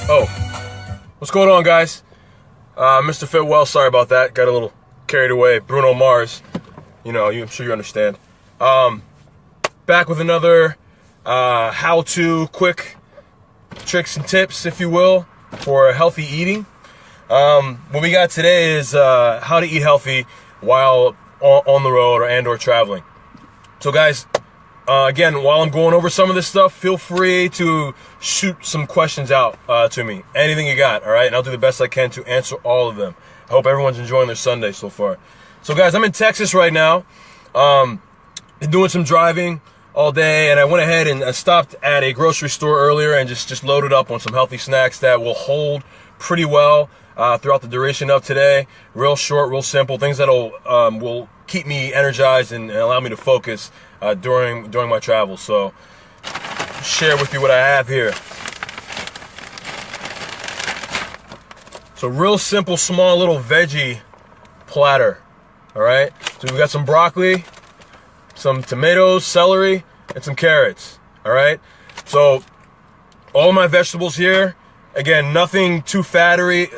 Oh, what's going on, guys? Mr. Fitwell, sorry about that. Got a little carried away. Bruno Mars, I'm sure you understand. Back with another how-to, quick tricks and tips, if you will, for healthy eating. What we got today is how to eat healthy while on the road or traveling. So, guys, again, while I'm going over some of this stuff, feel free to shoot some questions out to me. Anything you got, all right? And I'll do the best I can to answer all of them. I hope everyone's enjoying their Sunday so far. So, guys, I'm in Texas right now. Been doing some driving all day, and I went ahead and I stopped at a grocery store earlier and just loaded up on some healthy snacks that will hold pretty well throughout the duration of today. Real short, real simple, things that will keep me energized and allow me to focus during my travels. So, share with you what I have here. So, real simple, small little veggie platter. All right. So we've got some broccoli, some tomatoes, celery, and some carrots. All right. So all my vegetables here. Again, nothing too fatty,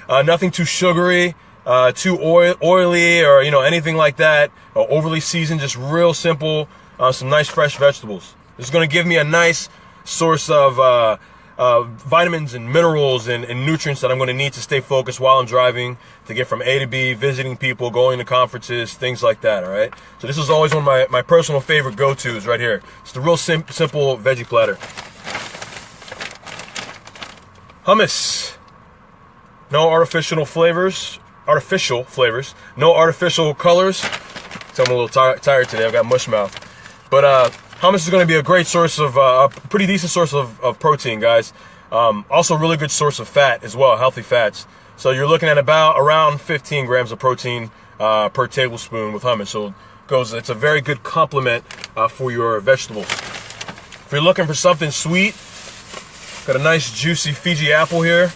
nothing too sugary, too oily, or anything like that, or overly seasoned. Just real simple, some nice fresh vegetables. This is going to give me a nice source of vitamins and minerals and nutrients that I'm going to need to stay focused while I'm driving, to get from A to B, visiting people, going to conferences, things like that. All right. So this is always one of my personal favorite go-tos right here. It's the real simple veggie platter. Hummus. No artificial flavors, no artificial colors. So I'm a little tired today. I've got mush mouth. But hummus is going to be a great source of, a pretty decent source of protein, guys. Also really good source of fat as well, healthy fats. So you're looking at around 15 grams of protein per tablespoon with hummus. So it's a very good complement for your vegetables. If you're looking for something sweet, got a nice juicy Fiji apple here,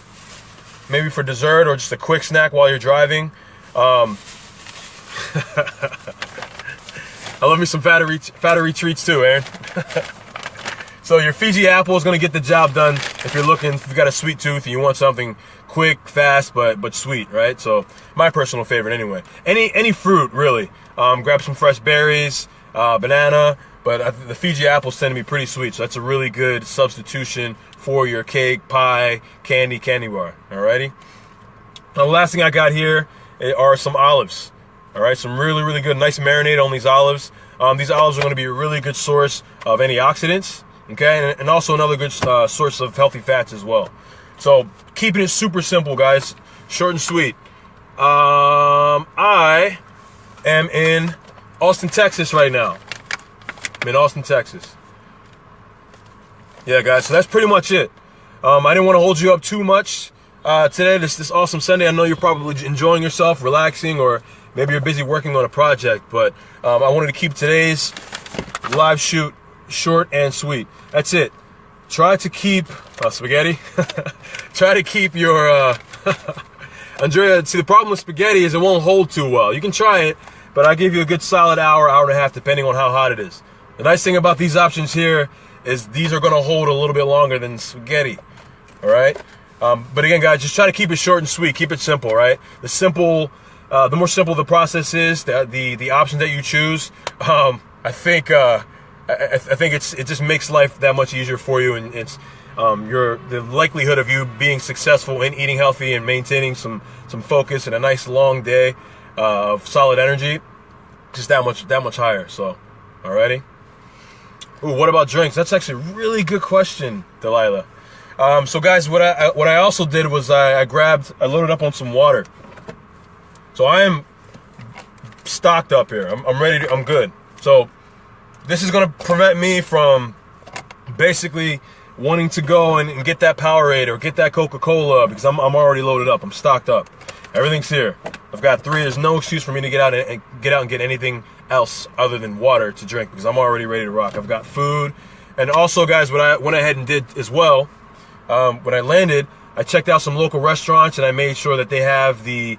maybe for dessert or just a quick snack while you're driving. I love me some fattery treats too, Aaron. So your Fiji apple is going to get the job done if you've got a sweet tooth and you want something quick, fast, but sweet, right? So my personal favorite anyway. Any fruit, really. Grab some fresh berries, banana, but the Fiji apples tend to be pretty sweet, so that's a really good substitution for your cake, pie, candy bar, alrighty? Now the last thing I got here are some olives. All right, some really, really good, nice marinade on these olives. These olives are going to be a really good source of antioxidants, okay, and also another good source of healthy fats as well. So keeping it super simple, guys, short and sweet. I am in Austin, Texas right now. I'm in Austin, Texas. Yeah, guys, so that's pretty much it. I didn't want to hold you up too much today, this awesome Sunday. I know you're probably enjoying yourself, relaxing, or maybe you're busy working on a project, but I wanted to keep today's live shoot short and sweet. That's it. Try to keep spaghetti. Try to keep your Andrea. See, the problem with spaghetti is it won't hold too well. You can try it, but I give you a good solid hour and a half, depending on how hot it is. The nice thing about these options here is these are going to hold a little bit longer than spaghetti. All right. But again, guys, just try to keep it short and sweet. Keep it simple, right? The more simple the process is, the option that you choose, I think it just makes life that much easier for you, and it's the likelihood of you being successful in eating healthy and maintaining some focus and a nice long day of solid energy, just that much higher. So, alrighty. Ooh, what about drinks? That's actually a really good question, Delilah. So guys, what I also did was I loaded up on some water. So I am stocked up here. I'm ready. I'm good. So this is going to prevent me from basically wanting to go and get that Powerade or get that Coca-Cola, because I'm already loaded up. I'm stocked up. Everything's here. I've got 3. There's no excuse for me to get out and get anything else other than water to drink, because I'm already ready to rock. I've got food. And also, guys, what I went ahead and did as well, when I landed, I checked out some local restaurants and I made sure that they have the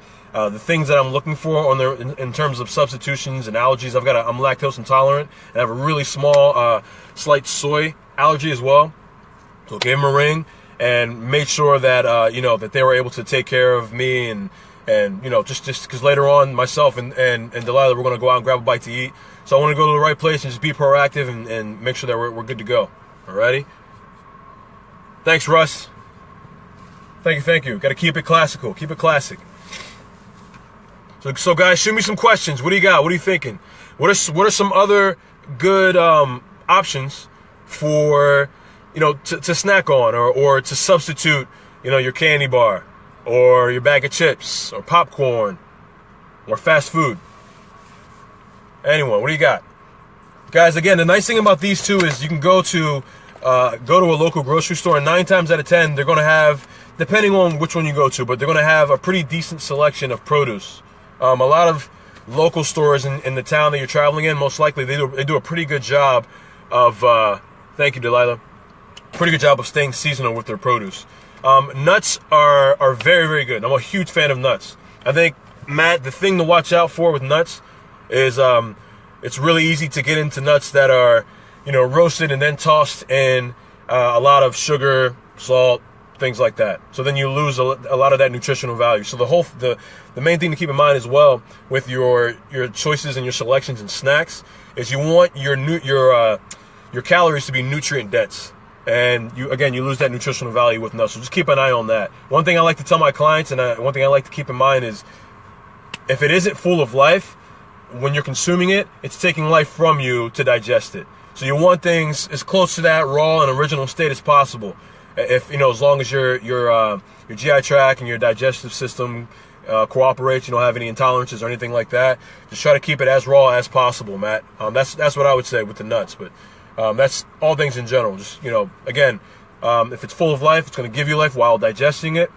things that I'm looking for on in terms of substitutions and allergies. I'm lactose intolerant, and I have a really small, slight soy allergy as well. So gave them a ring and made sure that you know, that they were able to take care of me, and you know, just because later on myself and Delilah were going to go out and grab a bite to eat. So I want to go to the right place and just be proactive and make sure that we're good to go. Alrighty. Thanks, Russ. Thank you. Got to keep it classical. Keep it classic. So guys, shoot me some questions. What do you got? What are you thinking? What are some other good options for, you know, to snack on, or to substitute, you know, your candy bar or your bag of chips or popcorn or fast food? Anyone, what do you got? Guys, again, the nice thing about these two is you can go to a local grocery store, and 9 times out of 10 they're going to have, depending on which one you go to, but they're going to have a pretty decent selection of produce. A lot of local stores in the town that you're traveling in, most likely they do a pretty good job of thank you, Delilah, pretty good job of staying seasonal with their produce. Nuts are very, very good. I'm a huge fan of nuts. I think, Matt, the thing to watch out for with nuts is it's really easy to get into nuts that are, you know, roasted and then tossed in a lot of sugar, salt, things like that. So then you lose a lot of that nutritional value. So the main thing to keep in mind as well with your choices and your selections and snacks is you want your calories to be nutrient dense. And you lose that nutritional value with nuts. So just keep an eye on that. One thing I like to tell my clients, and one thing I like to keep in mind is, if it isn't full of life, when you're consuming it, it's taking life from you to digest it. So you want things as close to that raw and original state as possible. If, you know, as long as your GI tract and your digestive system cooperates, you don't have any intolerances or anything like that, just try to keep it as raw as possible, Matt. That's what I would say with the nuts. But that's all things in general. Just, you know, again, if it's full of life, it's going to give you life while digesting it.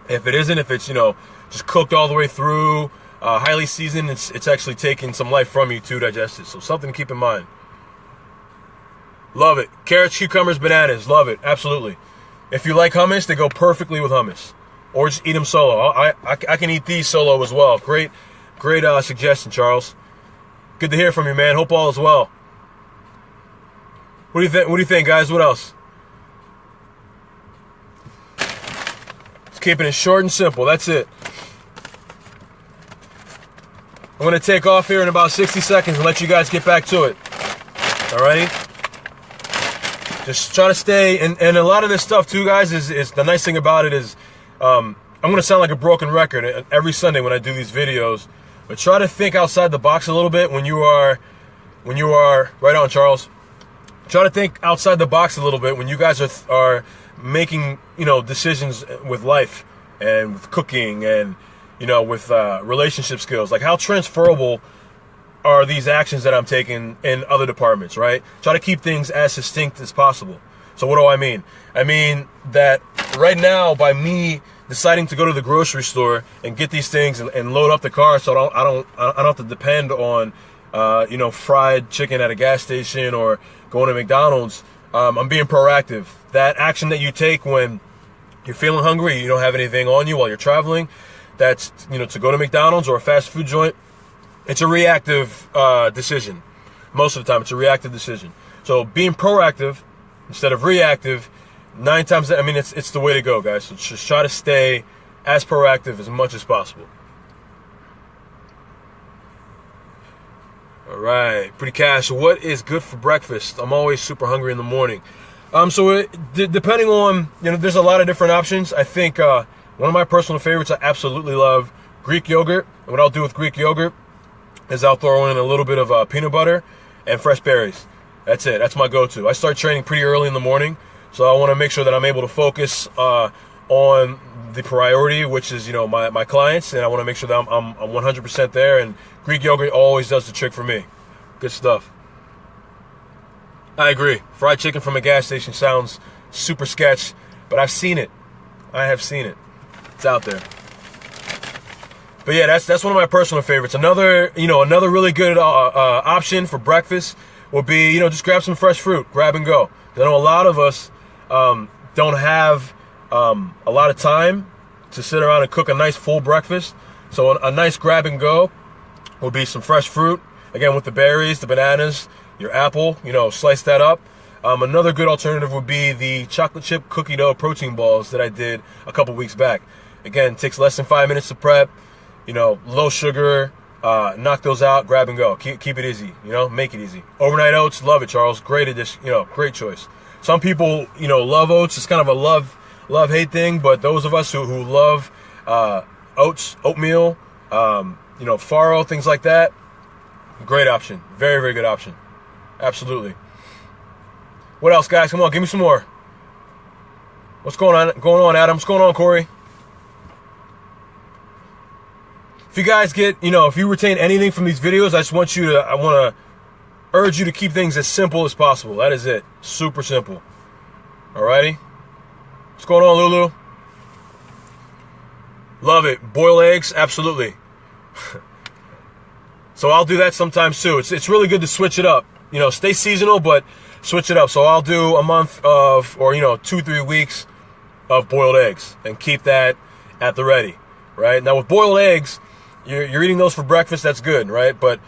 If it isn't, if it's, you know, just cooked all the way through, highly seasoned, it's actually taking some life from you to digest it. So something to keep in mind. Love it. Carrots, cucumbers, bananas. Love it. Absolutely. If you like hummus, they go perfectly with hummus. Or just eat them solo. I can eat these solo as well. Great suggestion, Charles. Good to hear from you, man. Hope all is well. What do you think, guys? What else? Just keeping it short and simple. That's it. I'm going to take off here in about 60 seconds and let you guys get back to it. Alrighty? Just try to stay, and a lot of this stuff too, guys, is the nice thing about it is, I'm going to sound like a broken record every Sunday when I do these videos, but try to think outside the box a little bit when you are, right on, Charles. Try to think outside the box a little bit when you guys are making, you know, decisions with life and with cooking and, you know, with relationship skills. Like, how transferable are these actions that I'm taking in other departments, right? Try to keep things as succinct as possible. So what do I mean? I mean that right now, by me deciding to go to the grocery store and get these things and load up the car, so I don't have to depend on you know, fried chicken at a gas station or going to McDonald's. I'm being proactive. That action that you take when you're feeling hungry, you don't have anything on you while you're traveling, that's, you know, to go to McDonald's or a fast food joint, it's a reactive decision. Most of the time, it's a reactive decision. So being proactive instead of reactive, 9 times, I mean, it's the way to go, guys. So just try to stay as proactive as much as possible. All right, Pretty Cash. What is good for breakfast? I'm always super hungry in the morning. So depending on, you know, there's a lot of different options. I think one of my personal favorites I absolutely love, Greek yogurt. And what I'll do with Greek yogurt is I'll throw in a little bit of peanut butter and fresh berries. That's it. That's my go-to. I start training pretty early in the morning, so I want to make sure that I'm able to focus on the priority, which is, you know, my clients, and I want to make sure that I'm 100% there. And Greek yogurt always does the trick for me. Good stuff. I agree. Fried chicken from a gas station sounds super sketch, but I've seen it. I have seen it. It's out there. But yeah, that's one of my personal favorites. Another really good option for breakfast would be, you know, just grab some fresh fruit, grab and go. I know a lot of us don't have a lot of time to sit around and cook a nice full breakfast. So a nice grab and go would be some fresh fruit. Again, with the berries, the bananas, your apple, you know, slice that up. Another good alternative would be the chocolate chip cookie dough protein balls that I did a couple weeks back. Again, takes less than 5 minutes to prep. You know, low sugar. Knock those out, grab and go. Keep it easy. You know, make it easy. Overnight oats, love it, Charles. Great addition. You know, great choice. Some people, you know, love oats. It's kind of a love-hate thing. But those of us who love oats, oatmeal, you know, farro, things like that, great option. Very, very good option. Absolutely. What else, guys? Come on, give me some more. What's going on, Adam? What's going on, Corey? If you guys get, you know, if you retain anything from these videos, I want to urge you to keep things as simple as possible. That is it. Super simple. Alrighty? What's going on, Lulu? Love it. Boil eggs? Absolutely. So I'll do that sometimes too. It's really good to switch it up. You know, stay seasonal, but switch it up. So I'll do a month of, or, you know, 2-3 weeks of boiled eggs and keep that at the ready, right? Now with boiled eggs, you're eating those for breakfast, that's good, right? But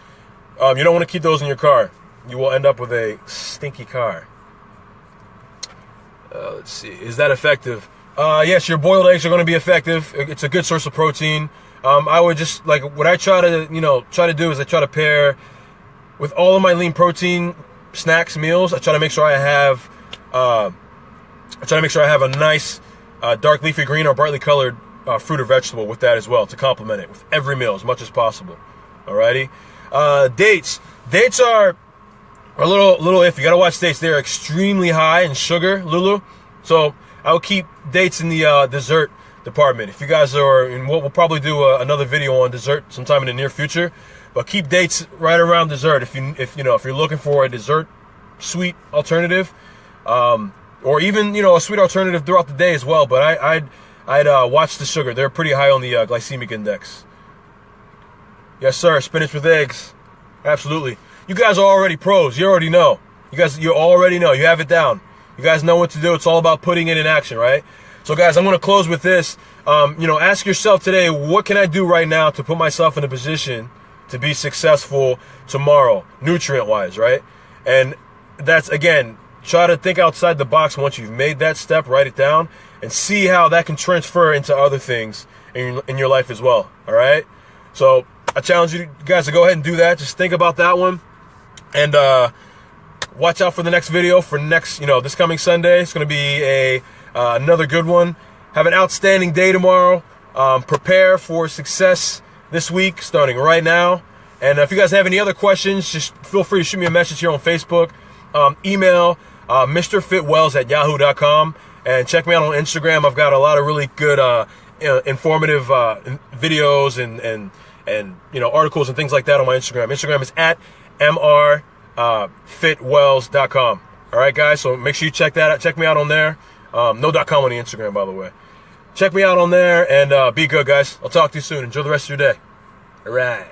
you don't want to keep those in your car. You will end up with a stinky car. Let's see, is that effective? Yes, your boiled eggs are going to be effective. It's a good source of protein. I would just, like, what I try to do is I try to pair with all of my lean protein snacks, meals. I try to make sure I have a nice dark leafy green or brightly colored fruit or vegetable with that as well to complement it with every meal as much as possible. Alrighty. Dates are a little iffy. You gotta watch dates. They're extremely high in sugar, Lulu. So I will keep dates in the dessert department. If you guys are, and we'll probably do another video on dessert sometime in the near future. But keep dates right around dessert. If you're looking for a dessert sweet alternative, or even, you know, a sweet alternative throughout the day as well. But I'd watch the sugar. They're pretty high on the glycemic index. Yes, sir. Spinach with eggs. Absolutely. You guys are already pros. You already know. You already know. You have it down. You guys know what to do. It's all about putting it in action, right? So, guys, I'm going to close with this. You know, ask yourself today, what can I do right now to put myself in a position to be successful tomorrow, nutrient-wise, right? And that's, again, try to think outside the box once you've made that step, write it down, and see how that can transfer into other things in your life as well, all right? So I challenge you guys to go ahead and do that. Just think about that one. And watch out for the next video for this coming Sunday. It's going to be another good one. Have an outstanding day tomorrow. Prepare for success this week, starting right now. And if you guys have any other questions, just feel free to shoot me a message here on Facebook. Email mrfitwells@yahoo.com. And check me out on Instagram. I've got a lot of really good, informative videos and articles and things like that on my Instagram. Instagram is at mrfitwells.com. All right, guys. So make sure you check that out. Check me out on there. No .com on the Instagram, by the way. Check me out on there and be good, guys. I'll talk to you soon. Enjoy the rest of your day. All right.